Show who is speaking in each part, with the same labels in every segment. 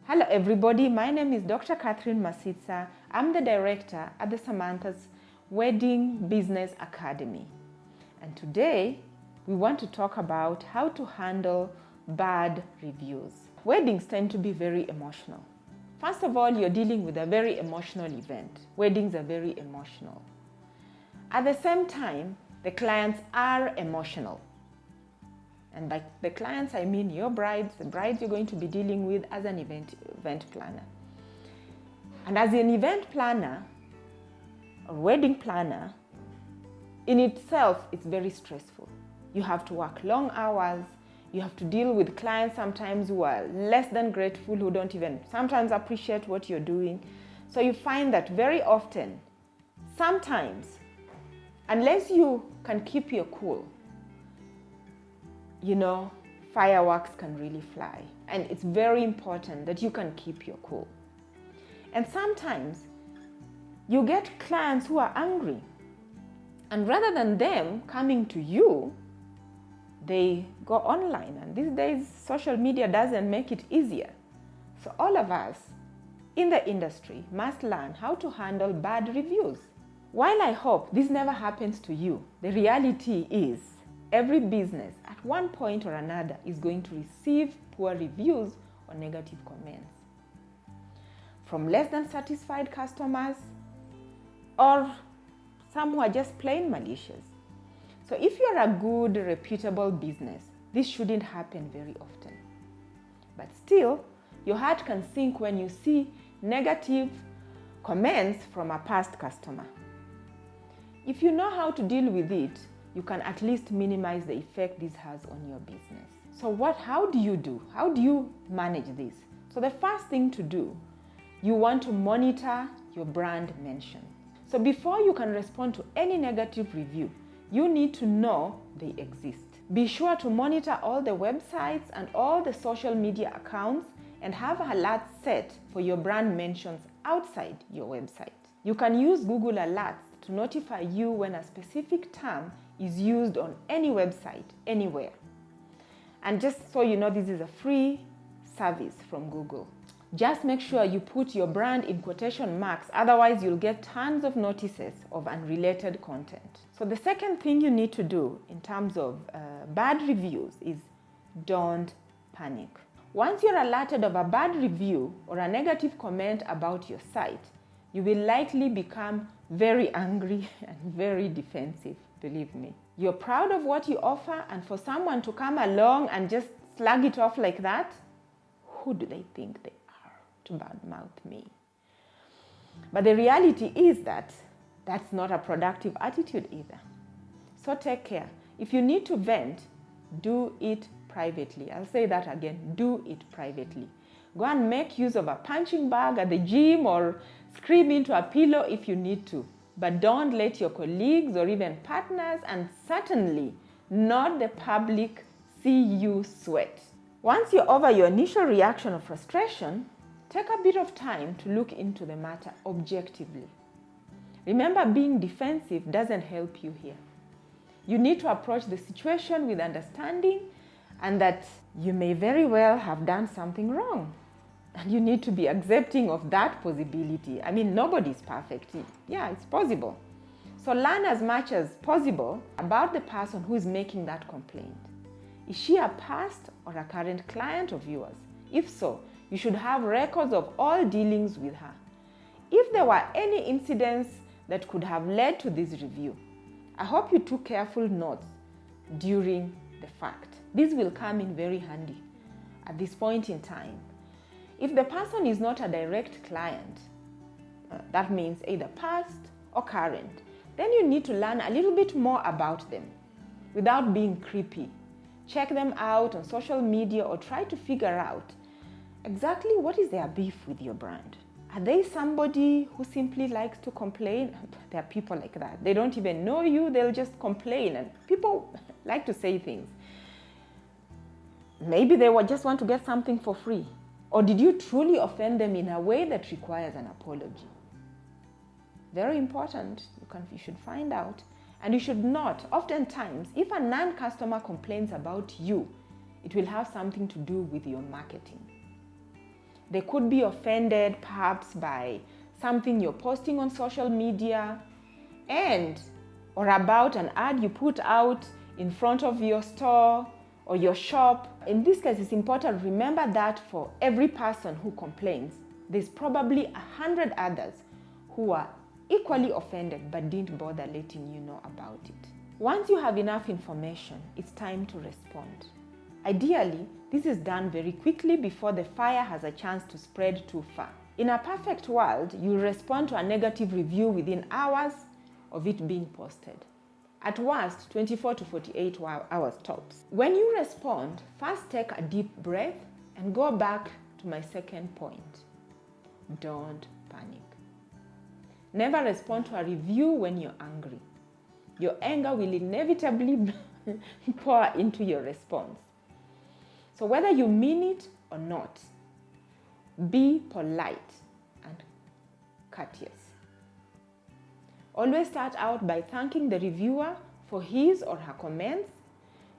Speaker 1: Hello everybody, my name is Dr. Catherine Masitsa. I'm the director at the Samantha's Wedding Business Academy. And today we want to talk about how to handle bad reviews. Weddings tend to be very emotional. First of all, you're dealing with a very emotional event. Weddings are very emotional. At the same time, the clients are emotional. And by the clients, I mean your brides, the brides you're going to be dealing with as an event planner. And as an event planner or wedding planner, in itself, it's very stressful. You have to work long hours. You have to deal with clients sometimes who are less than grateful, who don't even sometimes appreciate what you're doing. So you find that very often, sometimes, unless you can keep your cool, fireworks can really fly. And it's very important that you can keep your cool. And sometimes you get clients who are angry. And rather than them coming to you, they go online. And these days, social media doesn't make it easier. So all of us in the industry must learn how to handle bad reviews. While I hope this never happens to you, the reality is every business at one point or another is going to receive poor reviews or negative comments from less than satisfied customers or some who are just plain malicious. So if you're a good, reputable business, this shouldn't happen very often. But still, your heart can sink when you see negative comments from a past customer. If you know how to deal with it, you can at least minimize the effect this has on your business. So how do you do? How do you manage this? So the first thing to do, you want to monitor your brand mention. So before you can respond to any negative review, you need to know they exist. Be sure to monitor all the websites and all the social media accounts and have alerts set for your brand mentions outside your website. You can use Google Alerts to notify you when a specific term is used on any website, anywhere. And just so you know, this is a free service from Google. Just make sure you put your brand in quotation marks, otherwise you'll get tons of notices of unrelated content. So the second thing you need to do in terms of bad reviews is don't panic. Once you're alerted of a bad review or a negative comment about your site, you will likely become very angry and very defensive, believe me. You're proud of what you offer, and for someone to come along and just slug it off like that, who do they think they are to badmouth me? But the reality is that that's not a productive attitude either. So take care. If you need to vent, do it privately. I'll say that again, do it privately. Go and make use of a punching bag at the gym or scream into a pillow if you need to. But don't let your colleagues or even partners, and certainly not the public, see you sweat. Once you're over your initial reaction of frustration, take a bit of time to look into the matter objectively. Remember, being defensive doesn't help you here. You need to approach the situation with understanding and that you may very well have done something wrong. And you need to be accepting of that possibility. I mean, nobody's perfect. Yeah, it's possible. So learn as much as possible about the person who is making that complaint. Is she a past or a current client of yours? If so, you should have records of all dealings with her. If there were any incidents that could have led to this review, I hope you took careful notes during the fact. This will come in very handy at this point in time. If the person is not a direct client, that means either past or current, then you need to learn a little bit more about them without being creepy. Check them out on social media or try to figure out exactly what is their beef with your brand. Are they somebody who simply likes to complain? There are people like that. They don't even know you, they'll just complain, and people like to say things. Maybe they just want to get something for free. Or did you truly offend them in a way that requires an apology? Very important. You should find out. And you should not. Oftentimes, if a non-customer complains about you, it will have something to do with your marketing. They could be offended perhaps by something you're posting on social media or about an ad you put out in front of your store or your shop. In this case, it's important to remember that for every person who complains, there's probably 100 others who are equally offended but didn't bother letting you know about it. Once you have enough information, it's time to respond. Ideally, this is done very quickly before the fire has a chance to spread too far. In a perfect world, you respond to a negative review within hours of it being posted. At worst, 24 to 48 hours tops. When you respond, first take a deep breath and go back to my second point. Don't panic. Never respond to a review when you're angry. Your anger will inevitably pour into your response. So whether you mean it or not, be polite and courteous. Always start out by thanking the reviewer for his or her comments,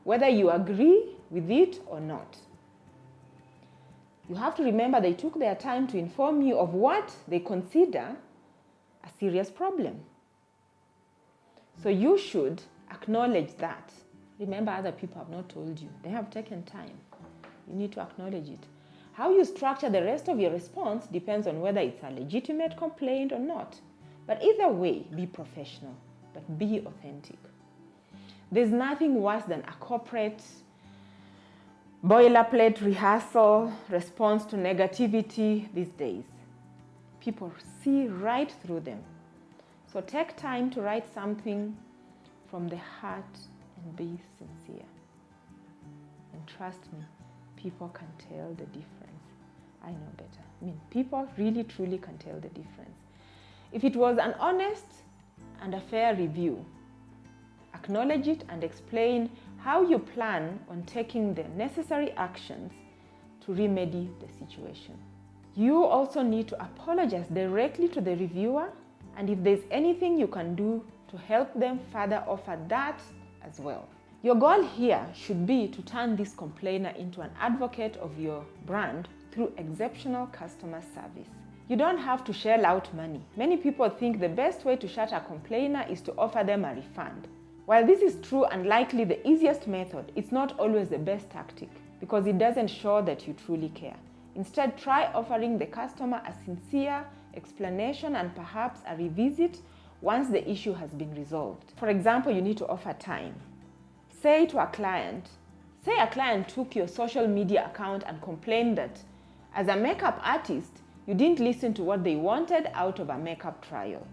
Speaker 1: whether you agree with it or not. You have to remember they took their time to inform you of what they consider a serious problem. So you should acknowledge that. Remember, other people have not told you. They have taken time. You need to acknowledge it. How you structure the rest of your response depends on whether it's a legitimate complaint or not. But either way, be professional, but be authentic. There's nothing worse than a corporate boilerplate rehearsal response to negativity these days. People see right through them. So take time to write something from the heart and be sincere. And trust me, people can tell the difference. I know better. People really, truly can tell the difference. If it was an honest and a fair review, acknowledge it and explain how you plan on taking the necessary actions to remedy the situation. You also need to apologize directly to the reviewer, and if there's anything you can do to help them, further offer that as well. Your goal here should be to turn this complainer into an advocate of your brand through exceptional customer service. You don't have to shell out money. Many people think the best way to shut a complainer is to offer them a refund. While this is true and likely the easiest method, it's not always the best tactic because it doesn't show that you truly care. Instead, try offering the customer a sincere explanation and perhaps a revisit once the issue has been resolved. For example, you need to offer time. Say a client took your social media account and complained that as a makeup artist, you didn't listen to what they wanted out of a makeup trial.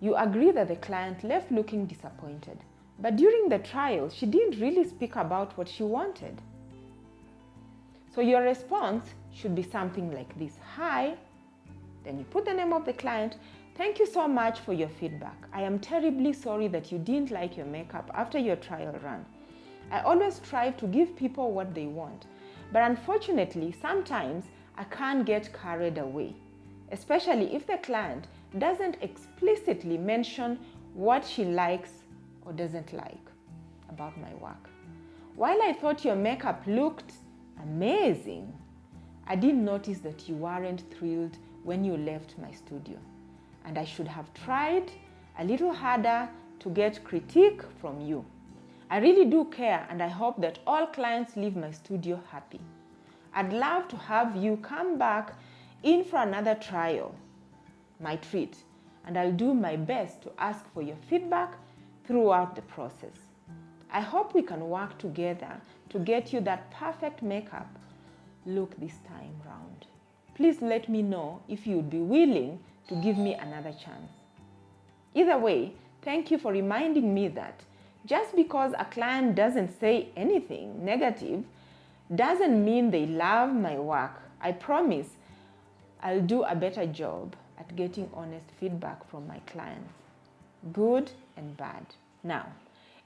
Speaker 1: You agree that the client left looking disappointed, but during the trial, she didn't really speak about what she wanted. So your response should be something like this. Hi, then you put the name of the client. Thank you so much for your feedback. I am terribly sorry that you didn't like your makeup after your trial run. I always strive to give people what they want, but unfortunately, sometimes I can't get carried away, especially if the client doesn't explicitly mention what she likes or doesn't like about my work. While I thought your makeup looked amazing, I didn't notice that you weren't thrilled when you left my studio, and I should have tried a little harder to get critique from you. I really do care, and I hope that all clients leave my studio happy. I'd love to have you come back in for another trial, my treat, and I'll do my best to ask for your feedback throughout the process. I hope we can work together to get you that perfect makeup look this time round. Please let me know if you'd be willing to give me another chance. Either way, thank you for reminding me that just because a client doesn't say anything negative doesn't mean they love my work. I promise I'll do a better job at getting honest feedback from my clients, good and bad. Now,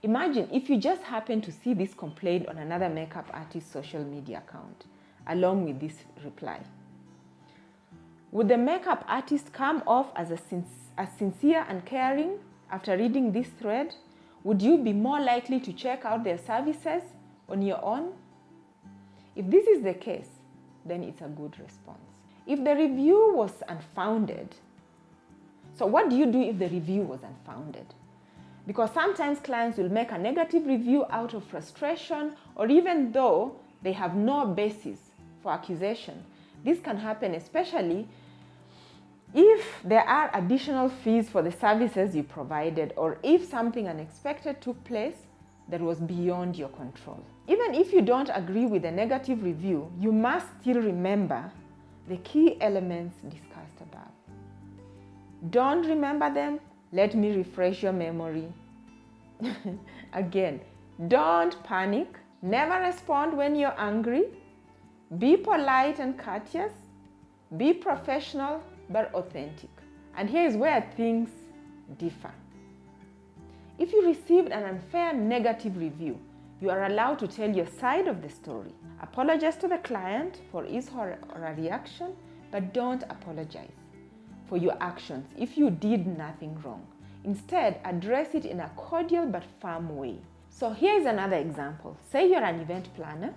Speaker 1: imagine if you just happen to see this complaint on another makeup artist's social media account, along with this reply. Would the makeup artist come off as sincere and caring after reading this thread? Would you be more likely to check out their services on your own? If this is the case, then it's a good response. If the review was unfounded, so what do you do if the review was unfounded? Because sometimes clients will make a negative review out of frustration, or even though they have no basis for accusation. This can happen especially if there are additional fees for the services you provided, or if something unexpected took place that was beyond your control. Even if you don't agree with the negative review, you must still remember the key elements discussed above. Don't remember them? Let me refresh your memory. Again, don't panic. Never respond when you're angry. Be polite and courteous. Be professional but authentic. And here is where things differ. If you received an unfair negative review, you are allowed to tell your side of the story. Apologize to the client for his or her reaction, but don't apologize for your actions if you did nothing wrong. Instead, address it in a cordial but firm way. So here is another example. Say you're an event planner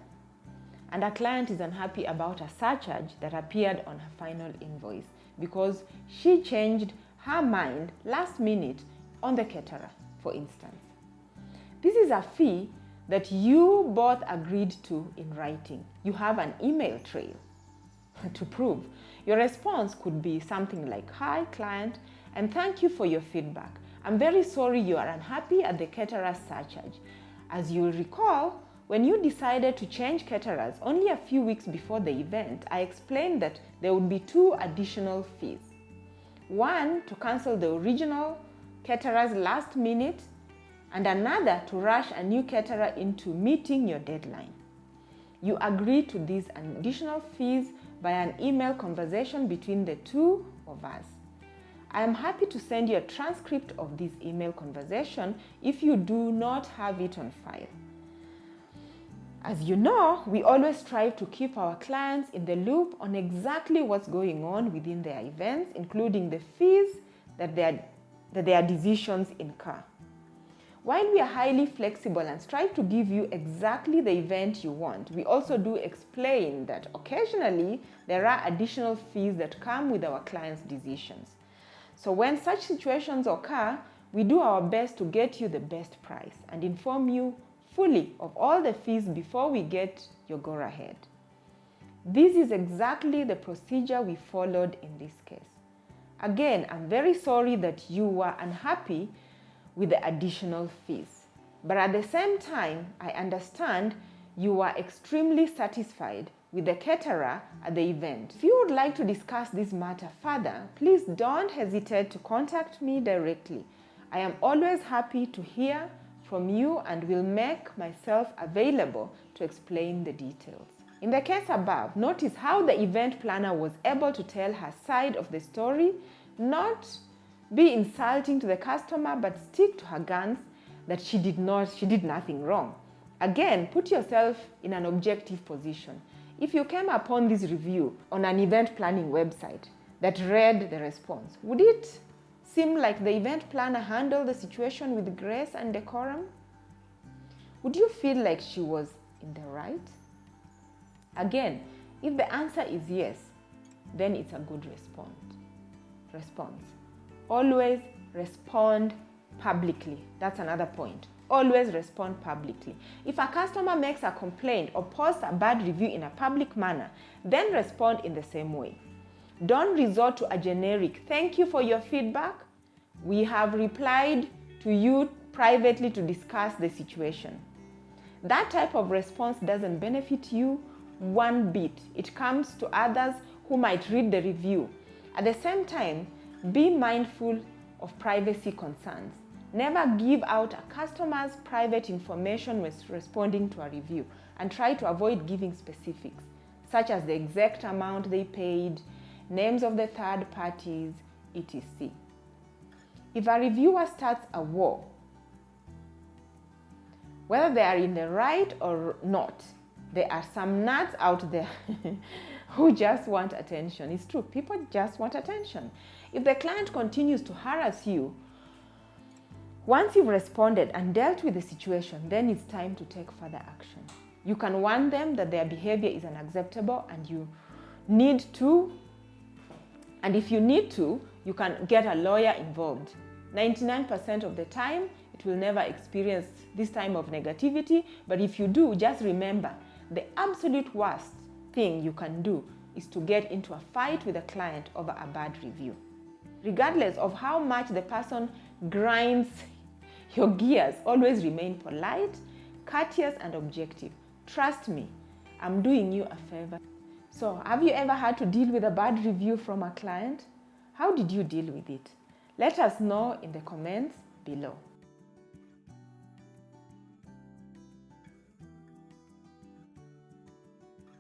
Speaker 1: and a client is unhappy about a surcharge that appeared on her final invoice because she changed her mind last minute on the caterer, for instance. This is a fee that you both agreed to in writing. You have an email trail to prove. Your response could be something like, "Hi client, and thank you for your feedback. I'm very sorry you are unhappy at the caterer's surcharge. As you recall, when you decided to change caterers only a few weeks before the event, I explained that there would be 2 additional fees. One, to cancel the original caterers last minute, and another to rush a new caterer into meeting your deadline. You agreed to these additional fees by an email conversation between the two of us. I am happy to send you a transcript of this email conversation if you do not have it on file. As you know, we always strive to keep our clients in the loop on exactly what's going on within their events, including the fees that their decisions incur. While we are highly flexible and strive to give you exactly the event you want, we also do explain that occasionally there are additional fees that come with our clients' decisions. So when such situations occur, we do our best to get you the best price and inform you fully of all the fees before we get your go-ahead. This is exactly the procedure we followed in this case. Again, I'm very sorry that you were unhappy with the additional fees, but at the same time, I understand you were extremely satisfied with the caterer at the event. If you would like to discuss this matter further, please don't hesitate to contact me directly. I am always happy to hear from you and will make myself available to explain the details. In the case above, notice how the event planner was able to tell her side of the story, not be insulting to the customer, but stick to her guns that she did nothing wrong. Again, put yourself in an objective position. If you came upon this review on an event planning website that read the response, would it seem like the event planner handled the situation with grace and decorum? Would you feel like she was in the right? Again, if the answer is yes, then it's a good response. Always respond publicly. That's another point. Always respond publicly. If a customer makes a complaint or posts a bad review in a public manner, then respond in the same way. Don't resort to a generic, "Thank you for your feedback. We have replied to you privately to discuss the situation." That type of response doesn't benefit you one bit. It comes to others who might read the review. At the same time, be mindful of privacy concerns. Never give out a customer's private information when responding to a review, and try to avoid giving specifics, such as the exact amount they paid, names of the third parties, etc. If a reviewer starts a war, whether they are in the right or not, there are some nuts out there who just want attention. It's true, people just want attention. If the client continues to harass you, once you've responded and dealt with the situation, then it's time to take further action. You can warn them that their behavior is unacceptable and you need to And if you need to, you can get a lawyer involved. 99% of the time, it will never experience this time of negativity. But if you do, just remember, the absolute worst thing you can do is to get into a fight with a client over a bad review. Regardless of how much the person grinds your gears, always remain polite, courteous, and objective. Trust me, I'm doing you a favor. So, have you ever had to deal with a bad review from a client? How did you deal with it? Let us know in the comments below.